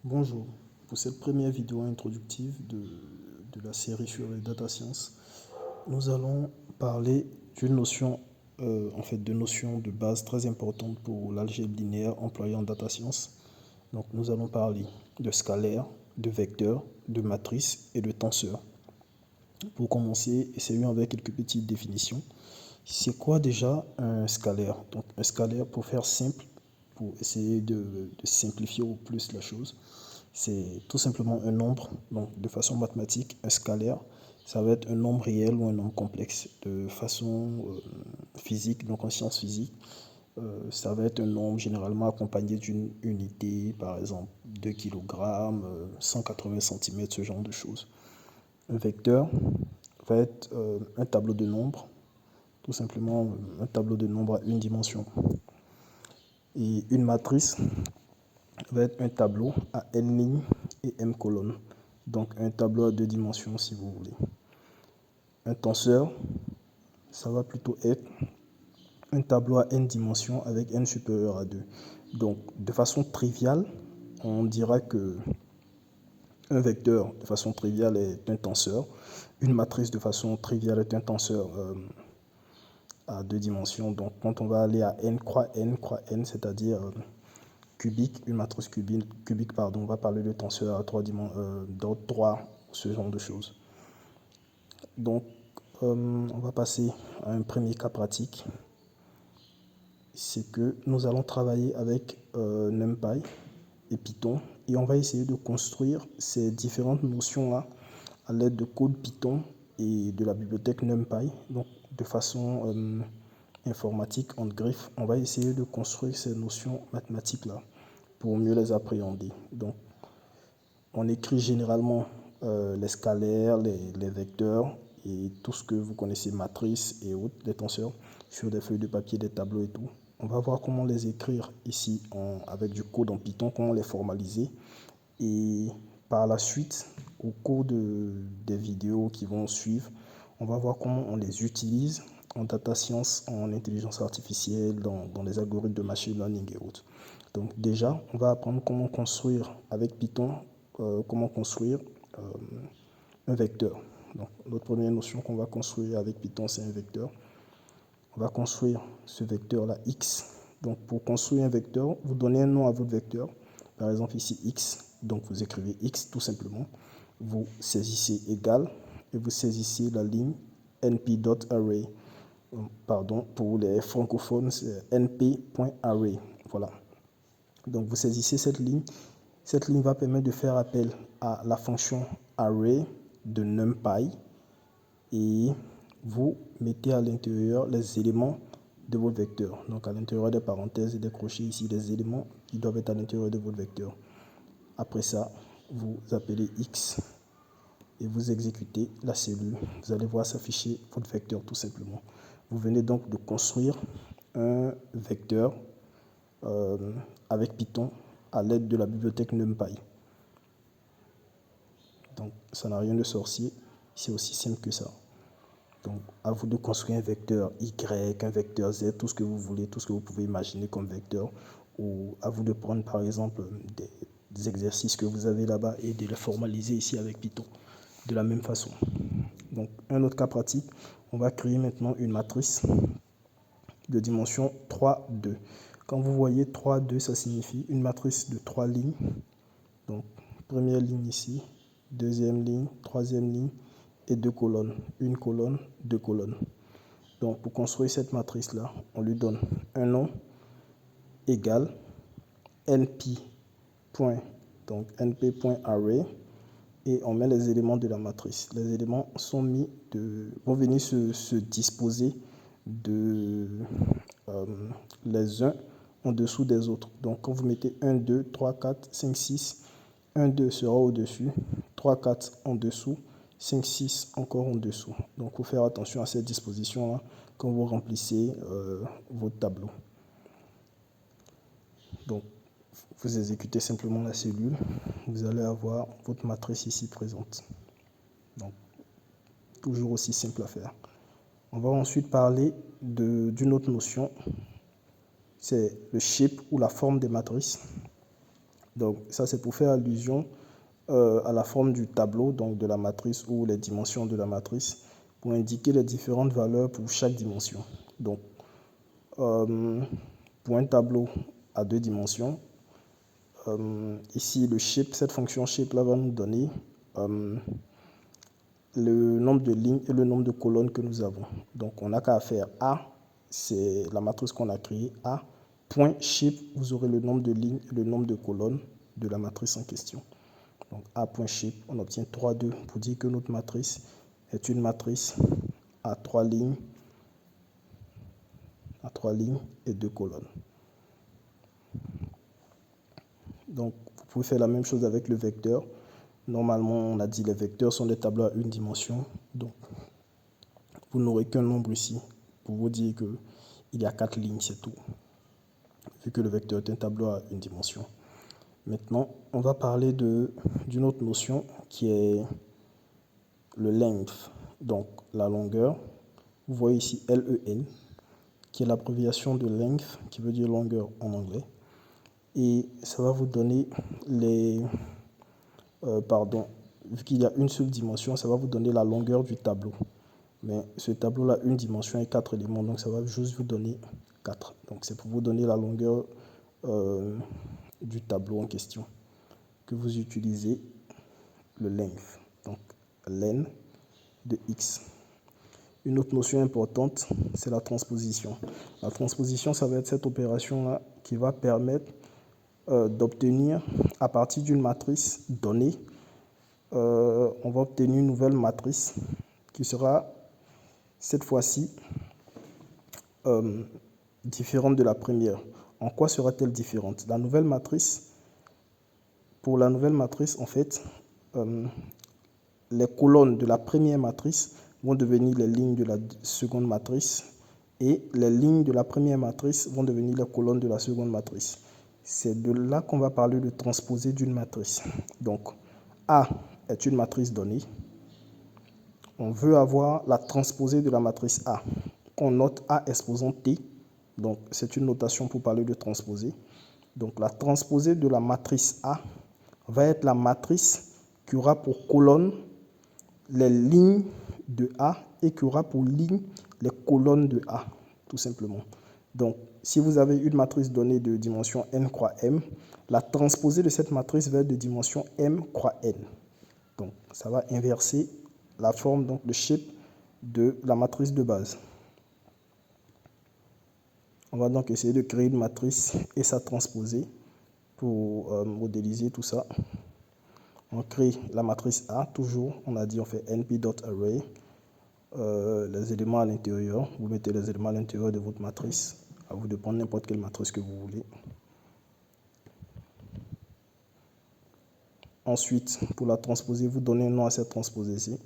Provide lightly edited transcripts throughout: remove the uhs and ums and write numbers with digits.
Bonjour, pour cette première vidéo introductive de la série sur les data science, nous allons parler d'une notion, de notions de base très importante pour l'algèbre linéaire employée en data science. Donc nous allons parler de scalaire, de vecteur, de matrice et de tenseur. Pour commencer, essayons avec quelques petites définitions. C'est quoi déjà un scalaire? Donc un scalaire, pour faire simple, pour essayer de simplifier au plus la chose, c'est tout simplement un nombre. Donc de façon mathématique, un scalaire, ça va être un nombre réel ou un nombre complexe. De façon physique, donc en sciences physiques, ça va être un nombre généralement accompagné d'une unité, par exemple 2 kg, 180 cm, ce genre de choses. Un vecteur va être un tableau de nombres, tout simplement un tableau de nombres à une dimension. Et une matrice va être un tableau à n lignes et m colonnes. Donc un tableau à deux dimensions si vous voulez. Un tenseur, ça va plutôt être un tableau à n dimensions avec n supérieur à 2. Donc de façon triviale, on dira que un vecteur de façon triviale est un tenseur. Une matrice de façon triviale est un tenseur à deux dimensions. Donc quand on va aller à n croix n, c'est-à-dire cubique, une matrice cubique, on va parler de tenseur à trois dimensions, d'ordre 3, ce genre de choses. Donc on va passer à un premier cas pratique. C'est que nous allons travailler avec NumPy et Python et on va essayer de construire ces différentes notions-là à l'aide de code Python et de la bibliothèque NumPy. Donc de façon informatique, en griffe, on va essayer de construire ces notions mathématiques-là pour mieux les appréhender. Donc on écrit généralement les scalaires, les vecteurs et tout ce que vous connaissez, matrices et autres, les tenseurs, sur des feuilles de papier, des tableaux et tout. On va voir comment les écrire ici avec du code en Python, comment les formaliser. Et par la suite, au cours des vidéos qui vont suivre, on va voir comment on les utilise en data science, en intelligence artificielle, dans les algorithmes de machine learning et autres. Donc déjà, on va apprendre comment construire avec Python, comment construire un vecteur. Donc notre première notion qu'on va construire avec Python, c'est un vecteur. On va construire ce vecteur-là, x. Donc pour construire un vecteur, vous donnez un nom à votre vecteur. Par exemple ici, x. Donc vous écrivez x tout simplement. Vous saisissez égal et vous saisissez la ligne np.array. Pardon, pour les francophones, c'est np.array. Voilà. Donc vous saisissez cette ligne. Cette ligne va permettre de faire appel à la fonction array de NumPy et vous mettez à l'intérieur les éléments de votre vecteur. Donc à l'intérieur des parenthèses et des crochets ici, les éléments qui doivent être à l'intérieur de votre vecteur. Après ça, vous appelez x et vous exécutez la cellule. Vous allez voir s'afficher votre vecteur tout simplement. Vous venez donc de construire un vecteur avec Python à l'aide de la bibliothèque NumPy. Donc ça n'a rien de sorcier, c'est aussi simple que ça. Donc à vous de construire un vecteur Y, un vecteur Z, tout ce que vous voulez, tout ce que vous pouvez imaginer comme vecteur, ou à vous de prendre par exemple des exercices que vous avez là-bas et de les formaliser ici avec Python de la même façon. Donc un autre cas pratique, on va créer maintenant une matrice de dimension 3, 2. Quand vous voyez 3, 2, ça signifie une matrice de 3 lignes. Donc première ligne ici, deuxième ligne, troisième ligne et 2 colonnes. Une colonne, 2 colonnes. Donc pour construire cette matrice-là, on lui donne un nom égal np. Donc np.array et on met les éléments de la matrice. Les éléments sont vont venir se disposer les uns en dessous des autres. Donc quand vous mettez 1, 2, 3, 4, 5, 6, 1, 2 sera au-dessus, 3, 4 en dessous, 5, 6 encore en dessous. Donc il faut faire attention à cette disposition-là quand vous remplissez votre tableau. Donc vous exécutez simplement la cellule, vous allez avoir votre matrice ici présente. Donc toujours aussi simple à faire. On va ensuite parler d'une autre notion, c'est le shape ou la forme des matrices. Donc ça, c'est pour faire allusion à la forme du tableau, donc de la matrice ou les dimensions de la matrice, pour indiquer les différentes valeurs pour chaque dimension. Donc, pour un tableau à 2 dimensions, ici, le shape, cette fonction shape là va nous donner le nombre de lignes et le nombre de colonnes que nous avons. Donc, on n'a qu'à faire A, c'est la matrice qu'on a créée, A, point shape, vous aurez le nombre de lignes et le nombre de colonnes de la matrice en question. Donc, A.shape, on obtient 3, 2 pour dire que notre matrice est une matrice à 3 lignes, et 2 colonnes. Donc, vous pouvez faire la même chose avec le vecteur. Normalement, on a dit les vecteurs sont des tableaux à une dimension. Donc, vous n'aurez qu'un nombre ici pour vous dire qu'il y a 4 lignes, c'est tout. Vu que le vecteur est un tableau à une dimension. Maintenant, on va parler d'une autre notion qui est le length, donc la longueur. Vous voyez ici LEN, qui est l'abréviation de length, qui veut dire longueur en anglais. Et ça va vous donner vu qu'il y a une seule dimension, ça va vous donner la longueur du tableau. Mais ce tableau-là, une dimension et 4 éléments, donc ça va juste vous donner 4. Donc c'est pour vous donner la longueur du tableau en question que vous utilisez le length, donc len de x. Une autre notion importante, c'est la transposition. La transposition, ça va être cette opération-là qui va permettre d'obtenir, à partir d'une matrice donnée, on va obtenir une nouvelle matrice qui sera, cette fois-ci, différente de la première. En quoi sera-t-elle différente? La nouvelle matrice, pour la nouvelle matrice, en fait, les colonnes de la première matrice vont devenir les lignes de la seconde matrice et les lignes de la première matrice vont devenir les colonnes de la seconde matrice. C'est de là qu'on va parler de transposer d'une matrice. Donc, A est une matrice donnée. On veut avoir la transposée de la matrice A. On note A exposant T. Donc, c'est une notation pour parler de transposée. Donc, la transposée de la matrice A va être la matrice qui aura pour colonne les lignes de A et qui aura pour ligne les colonnes de A, tout simplement. Donc, si vous avez une matrice donnée de dimension n croix m, la transposée de cette matrice va être de dimension m croix n. Donc, ça va inverser la forme, donc le shape de la matrice de base. On va donc essayer de créer une matrice et sa transposée pour modéliser tout ça. On crée la matrice A, toujours, on a dit on fait np.array, les éléments à l'intérieur, vous mettez les éléments à l'intérieur de votre matrice, à vous de prendre n'importe quelle matrice que vous voulez. Ensuite, pour la transposer, vous donnez un nom à cette transposée-ci.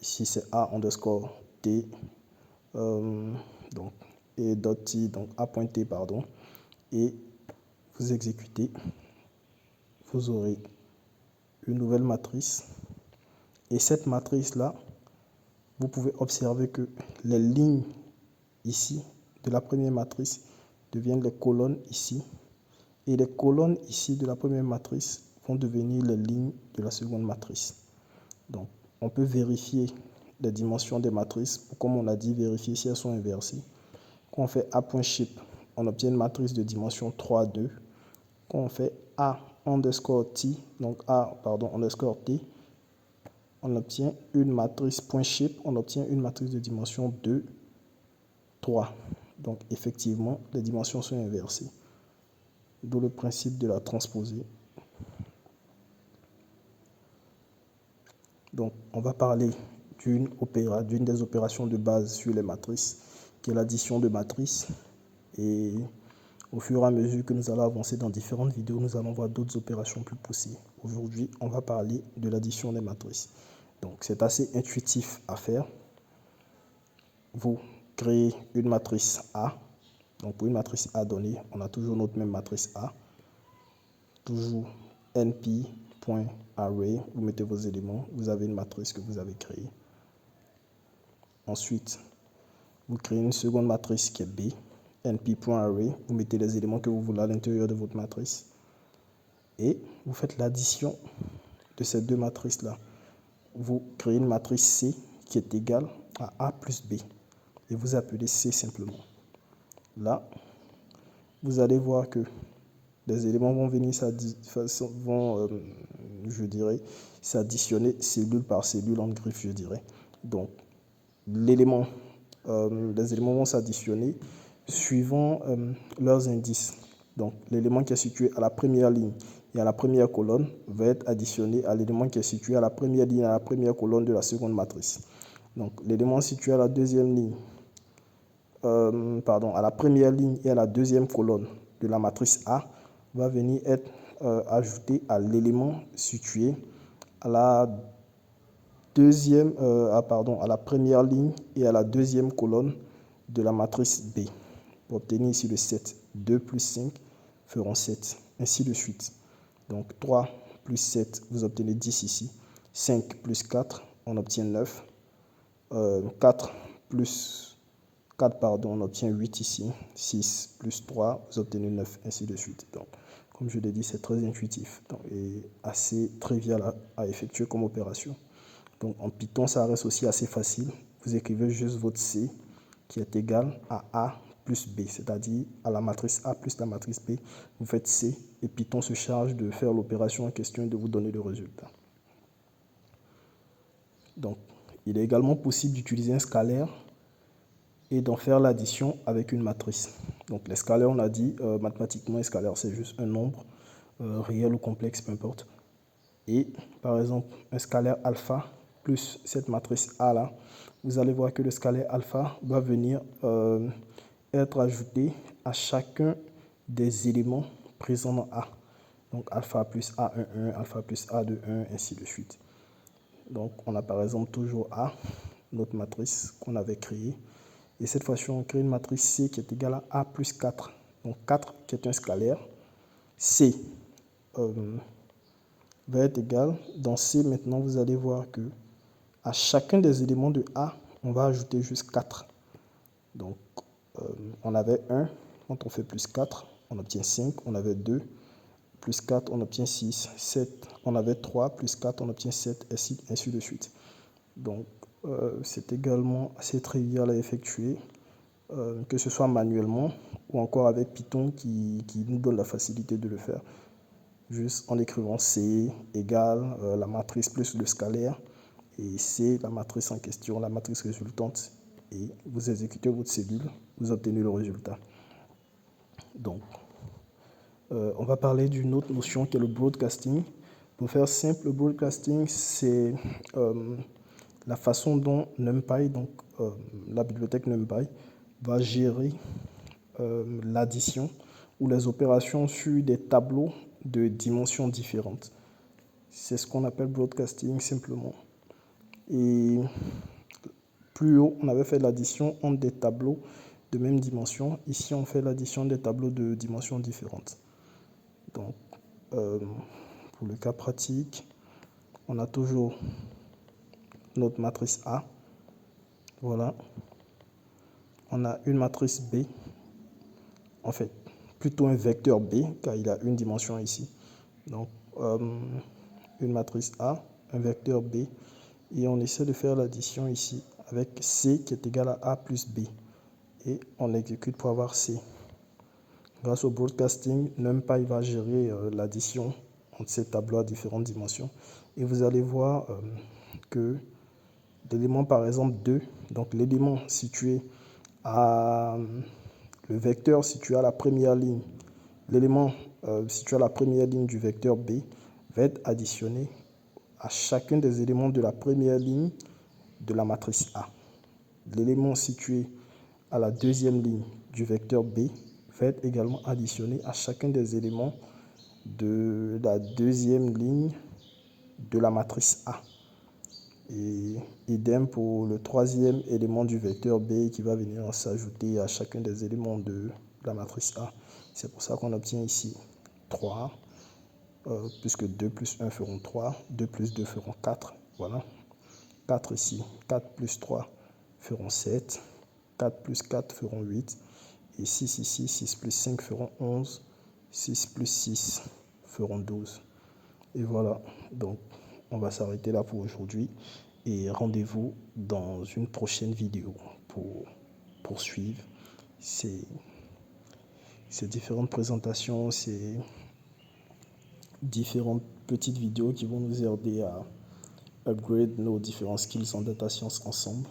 Ici, c'est A underscore T, donc, et .t, donc A.t, pardon, et vous exécutez, vous aurez une nouvelle matrice. Et cette matrice-là, vous pouvez observer que les lignes ici de la première matrice deviennent les colonnes ici. Et les colonnes ici de la première matrice vont devenir les lignes de la seconde matrice. Donc, on peut vérifier les dimensions des matrices, ou comme on a dit, vérifier si elles sont inversées. Quand on fait A.shape, on obtient une matrice de dimension 3, 2. Quand on fait A underscore T, donc underscore T, on obtient une matrice .shape, on obtient une matrice de dimension 2, 3. Donc, effectivement, les dimensions sont inversées. D'où le principe de la transposée. Donc, on va parler d'une des opérations de base sur les matrices, qui est l'addition de matrices. Et au fur et à mesure que nous allons avancer dans différentes vidéos, nous allons voir d'autres opérations plus poussées. Aujourd'hui, on va parler de l'addition des matrices. Donc, c'est assez intuitif à faire. Vous créez une matrice A. Donc, pour une matrice A donnée, on a toujours notre même matrice A. Toujours np.array, vous mettez vos éléments, vous avez une matrice que vous avez créée. Ensuite, vous créez une seconde matrice qui est B, np.array, vous mettez les éléments que vous voulez à l'intérieur de votre matrice. et vous faites l'addition de ces deux matrices-là. Vous créez une matrice C qui est égale à A plus B et vous appelez C simplement. Là, vous allez voir que les éléments vont venir s'additionner cellule par cellule en griffe, je dirais. Donc, les éléments vont s'additionner suivant leurs indices. Donc, l'élément qui est situé à la première ligne et à la première colonne va être additionné à l'élément qui est situé à la première ligne et à la première colonne de la seconde matrice. Donc, l'élément situé à la deuxième ligne, à la première ligne et à la deuxième colonne de la matrice A va venir être ajouté à l'élément situé à la première ligne et à la deuxième colonne de la matrice B. Pour obtenir ici le 7, 2 plus 5 feront 7, ainsi de suite. Donc 3 plus 7, vous obtenez 10 ici. 5 plus 4, on obtient 9. 4 plus 4, on obtient 8 ici. 6 plus 3, vous obtenez 9, ainsi de suite. Donc, comme je l'ai dit, c'est très intuitif et assez trivial à effectuer comme opération. Donc en Python, ça reste aussi assez facile. Vous écrivez juste votre C qui est égal à A plus B, c'est-à-dire à la matrice A plus la matrice B. Vous faites C et Python se charge de faire l'opération en question et de vous donner le résultat. Donc, il est également possible d'utiliser un scalaire et d'en faire l'addition avec une matrice. Donc les scalaires, on a dit, mathématiquement, un scalaire, c'est juste un nombre, réel ou complexe, peu importe. Et par exemple, un scalaire alpha plus cette matrice A là, vous allez voir que le scalaire alpha va venir être ajouté à chacun des éléments présents dans A. Donc alpha plus A11, alpha plus A21, ainsi de suite. Donc on a par exemple toujours A, notre matrice qu'on avait créée. Et cette fois-ci, on crée une matrice C qui est égale à A plus 4. Donc 4 qui est un scalaire. C va être égal. Dans C, maintenant, vous allez voir que à chacun des éléments de A, on va ajouter juste 4. Donc, on avait 1, quand on fait plus 4, on obtient 5, on avait 2, plus 4, on obtient 6, 7, on avait 3, plus 4, on obtient 7, ainsi de suite. Donc, c'est également assez trivial à effectuer, que ce soit manuellement ou encore avec Python qui nous donne la facilité de le faire. Juste en écrivant C égale la matrice plus le scalaire, et C, la matrice en question, la matrice résultante, et vous exécutez votre cellule, vous obtenez le résultat. Donc, on va parler d'une autre notion qui est le broadcasting. Pour faire simple, le broadcasting, c'est la façon dont NumPy, donc la bibliothèque NumPy, va gérer l'addition ou les opérations sur des tableaux de dimensions différentes. C'est ce qu'on appelle broadcasting simplement. Et plus haut, on avait fait l'addition entre des tableaux de même dimension. Ici, on fait l'addition des tableaux de dimensions différentes. Donc, pour le cas pratique, on a toujours notre matrice A. Voilà. On a une matrice B. En fait, plutôt un vecteur B, car il a une dimension ici. Donc, une matrice A, un vecteur B, et on essaie de faire l'addition ici avec C qui est égal à A plus B. Et on exécute pour avoir C. Grâce au broadcasting, NumPy va gérer l'addition entre ces tableaux à différentes dimensions. Et vous allez voir que l'élément, par exemple, 2, donc l'élément situé à le vecteur situé à la première ligne, l'élément situé à la première ligne du vecteur B va être additionné à chacun des éléments de la première ligne de la matrice A. L'élément situé à la deuxième ligne du vecteur B va être également additionné à chacun des éléments de la deuxième ligne de la matrice A. Et idem pour le troisième élément du vecteur B qui va venir s'ajouter à chacun des éléments de la matrice A. C'est pour ça qu'on obtient ici 3, puisque 2 plus 1 feront 3, 2 plus 2 feront 4, voilà. 4 ici, 4 plus 3 feront 7, 4 plus 4 feront 8, et 6 ici, 6 plus 5 feront 11, 6 plus 6 feront 12. Et voilà, donc on va s'arrêter là pour aujourd'hui et rendez-vous dans une prochaine vidéo pour poursuivre ces différentes présentations, ces différentes petites vidéos qui vont nous aider à upgrade nos différents skills en data science ensemble.